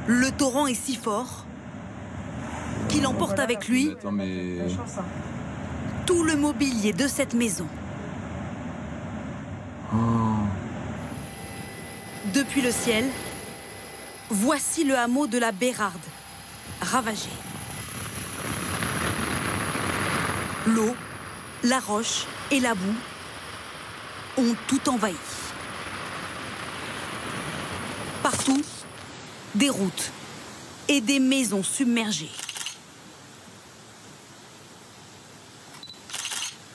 Le torrent est si fort qu'il emporte avec lui tout le mobilier de cette maison. Depuis le ciel, voici le hameau de la Bérarde, ravagé. L'eau, la roche et la boue ont tout envahi. Partout, des routes et des maisons submergées.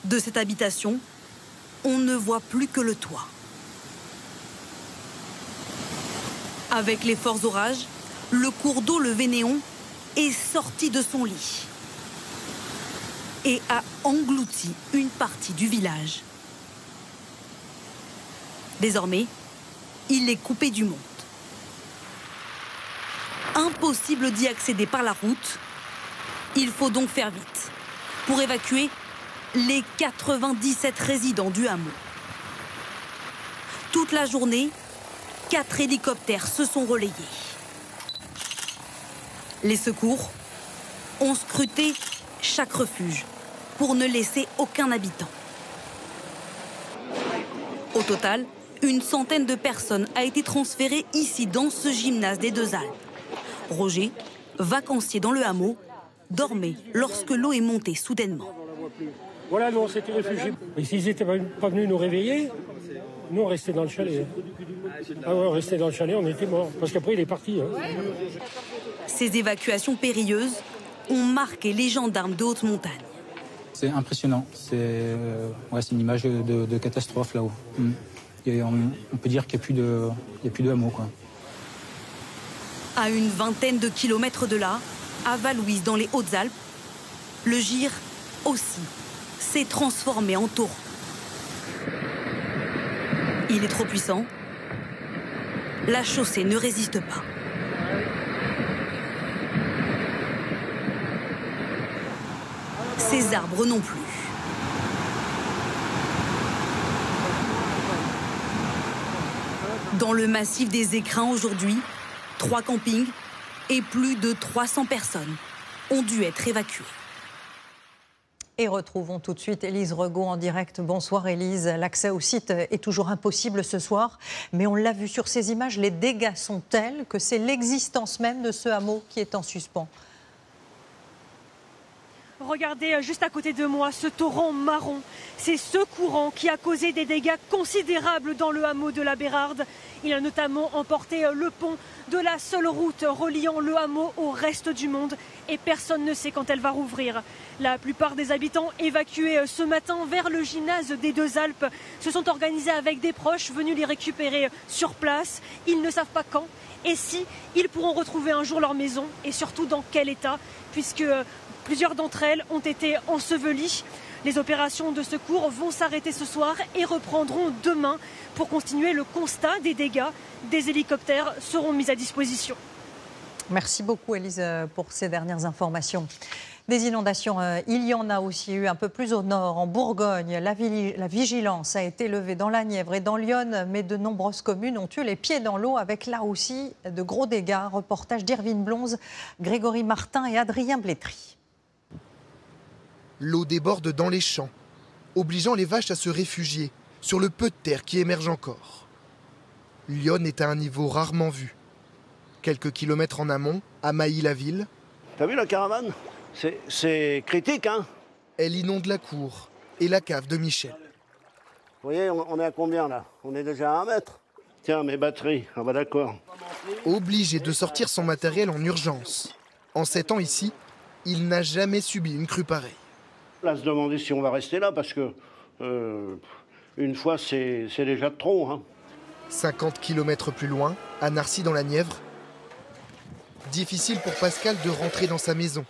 De cette habitation, on ne voit plus que le toit. Avec les forts orages, le cours d'eau, le Vénéon, est sorti de son lit et a englouti une partie du village. Désormais, il est coupé du monde. Impossible d'y accéder par la route. Il faut donc faire vite pour évacuer les 97 résidents du hameau. Toute la journée, 4 hélicoptères se sont relayés. Les secours ont scruté chaque refuge pour ne laisser aucun habitant. Au total, une centaine de personnes a été transférée ici dans ce gymnase des Deux Alpes. Roger, vacancier dans le hameau, dormait lorsque l'eau est montée soudainement. Voilà, nous on s'était réfugiés. Et s'ils n'étaient pas venus nous réveiller, nous on restait dans le chalet. Ah ouais, on restait dans le chalet, on était morts. Parce qu'après il est parti. Ces évacuations périlleuses ont marqué les gendarmes de haute montagne. C'est impressionnant. C'est une image de catastrophe là-haut. Et on peut dire qu'il n'y a plus de hameau, quoi. À une vingtaine de kilomètres de là, à Valouise, dans les Hautes-Alpes, le Gir aussi s'est transformé en torrent. Il est trop puissant. La chaussée ne résiste pas. Ces arbres non plus. Dans le massif des Écrins aujourd'hui, 3 campings et plus de 300 personnes ont dû être évacuées. Et retrouvons tout de suite Élise Regaud en direct. Bonsoir Élise. L'accès au site est toujours impossible ce soir, mais on l'a vu sur ces images, les dégâts sont tels que c'est l'existence même de ce hameau qui est en suspens. Regardez juste à côté de moi ce torrent marron. C'est ce courant qui a causé des dégâts considérables dans le hameau de la Bérarde. Il a notamment emporté le pont de la seule route reliant le hameau au reste du monde et personne ne sait quand elle va rouvrir. La plupart des habitants évacués ce matin vers le gymnase des Deux Alpes se sont organisés avec des proches venus les récupérer sur place. Ils ne savent pas quand et si ils pourront retrouver un jour leur maison et surtout dans quel état, puisque plusieurs d'entre elles ont été ensevelies. Les opérations de secours vont s'arrêter ce soir et reprendront demain pour continuer le constat des dégâts. Des hélicoptères seront mis à disposition. Merci beaucoup Élise pour ces dernières informations. Des inondations, il y en a aussi eu un peu plus au nord, en Bourgogne. La vigilance a été levée dans la Nièvre et dans l'Yonne, mais de nombreuses communes ont eu les pieds dans l'eau avec là aussi de gros dégâts. Reportage d'Irvine Blonze, Grégory Martin et Adrien Blétry. L'eau déborde dans les champs, obligeant les vaches à se réfugier sur le peu de terre qui émerge encore. L'Yonne est à un niveau rarement vu. Quelques kilomètres en amont, à Mailly-la-Ville. T'as vu la caravane? C'est critique, hein? Elle inonde la cour et la cave de Michel. Vous voyez, on est à combien là? On est déjà à 1 mètre. Tiens, mes batteries, ah bah d'accord. Obligé de sortir son matériel en urgence. En 7 ans ici, il n'a jamais subi une crue pareille. Là, se demander si on va rester là, parce que une fois, c'est déjà de trop. Hein. 50 km plus loin, à Narcy dans la Nièvre, difficile pour Pascal de rentrer dans sa maison.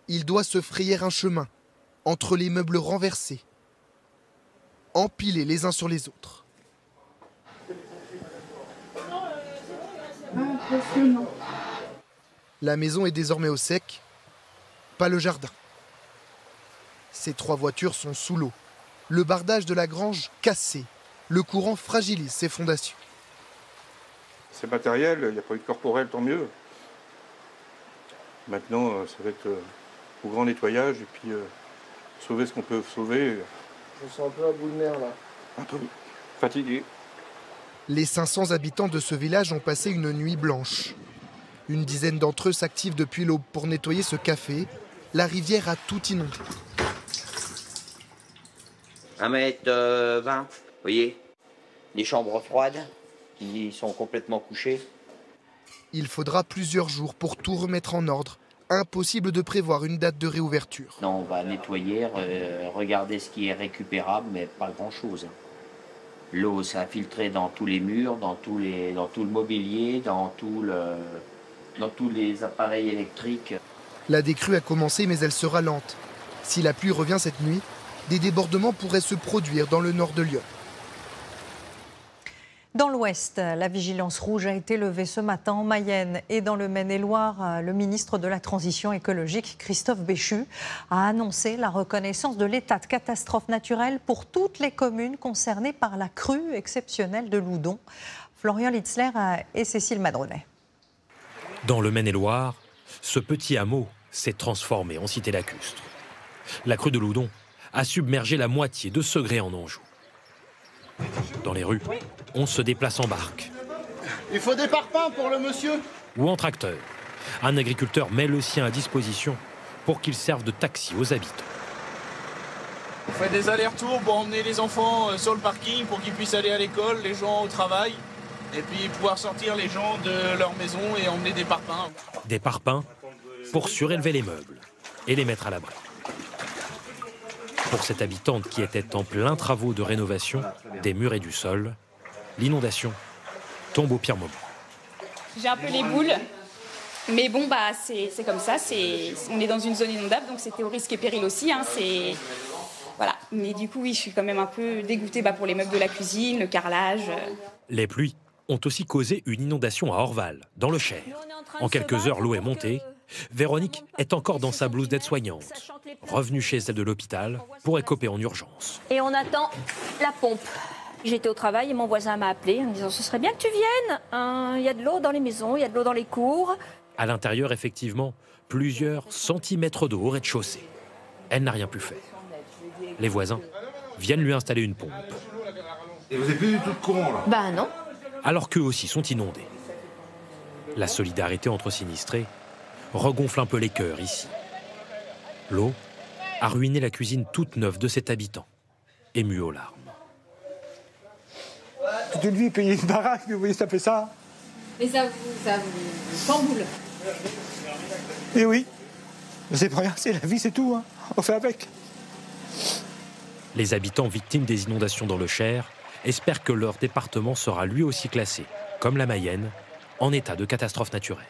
Il doit se frayer un chemin entre les meubles renversés, empilés les uns sur les autres. Impressionnant. La maison est désormais au sec, pas le jardin. Ces 3 voitures sont sous l'eau. Le bardage de la grange cassé. Le courant fragilise ses fondations. c'est matériel, il n'y a pas eu de corporel, tant mieux. Maintenant, ça va être au grand nettoyage et puis sauver ce qu'on peut sauver. Je me sens un peu à bout de nerfs là. Un peu fatigué. Les 500 habitants de ce village ont passé une nuit blanche. Une dizaine d'entre eux s'activent depuis l'aube pour nettoyer ce café. La rivière a tout inondé. 1,20 m, vous voyez, des chambres froides qui sont complètement couchées. Il faudra plusieurs jours pour tout remettre en ordre. Impossible de prévoir une date de réouverture. Non, on va nettoyer, regarder ce qui est récupérable, mais pas grand-chose. L'eau s'est infiltrée dans tous les murs, dans tout le mobilier, dans tous les appareils électriques. La décrue a commencé, mais elle sera lente. Si la pluie revient cette nuit, des débordements pourraient se produire dans le nord de Lyon. Dans l'Ouest, la vigilance rouge a été levée ce matin en Mayenne et dans le Maine-et-Loire. Le ministre de la Transition écologique, Christophe Béchu, a annoncé la reconnaissance de l'état de catastrophe naturelle pour toutes les communes concernées par la crue exceptionnelle de Loudon. Florian Litzler et Cécile Madronet. Dans le Maine-et-Loire, ce petit hameau s'est transformé en cité lacustre. La crue de Loudon a submergé la moitié de Segré en Anjou. Dans les rues, on se déplace en barque. Il faut des parpaings pour le monsieur. Ou en tracteur. Un agriculteur met le sien à disposition pour qu'il serve de taxi aux habitants. On fait des allers-retours pour emmener les enfants sur le parking pour qu'ils puissent aller à l'école, les gens au travail, et puis pouvoir sortir les gens de leur maison et emmener des parpaings. Des parpaings pour surélever les meubles et les mettre à l'abri. Pour cette habitante qui était en plein travaux de rénovation des murs et du sol, l'inondation tombe au pire moment. J'ai un peu les boules, mais bon, c'est comme ça, on est dans une zone inondable, donc c'était au risque et péril aussi. Voilà. Mais du coup, oui, je suis quand même un peu dégoûtée pour les meubles de la cuisine, le carrelage. Les pluies ont aussi causé une inondation à Orval, dans le Cher. En quelques heures, l'eau est montée. Véronique est encore dans sa blouse d'aide-soignante, revenue chez elle de l'hôpital pour écoper en urgence. Et on attend la pompe. J'étais au travail et mon voisin m'a appelé en me disant « Ce serait bien que tu viennes, il y a de l'eau dans les maisons, il y a de l'eau dans les cours. » À l'intérieur, effectivement, plusieurs centimètres d'eau au rez-de-chaussée. Elle n'a rien pu faire. Les voisins viennent lui installer une pompe. Et vous n'avez plus du tout de courant là? Bah non. Alors qu'eux aussi sont inondés. La solidarité entre sinistrés regonfle un peu les cœurs ici. L'eau a ruiné la cuisine toute neuve de cet habitant, ému aux larmes. Toute une vie payer une baraque, vous voyez, ça fait ça. Et ça vous chamboule. Et oui, c'est pas rien, c'est la vie, c'est tout, on fait avec. Les habitants victimes des inondations dans le Cher espèrent que leur département sera lui aussi classé, comme la Mayenne, en état de catastrophe naturelle.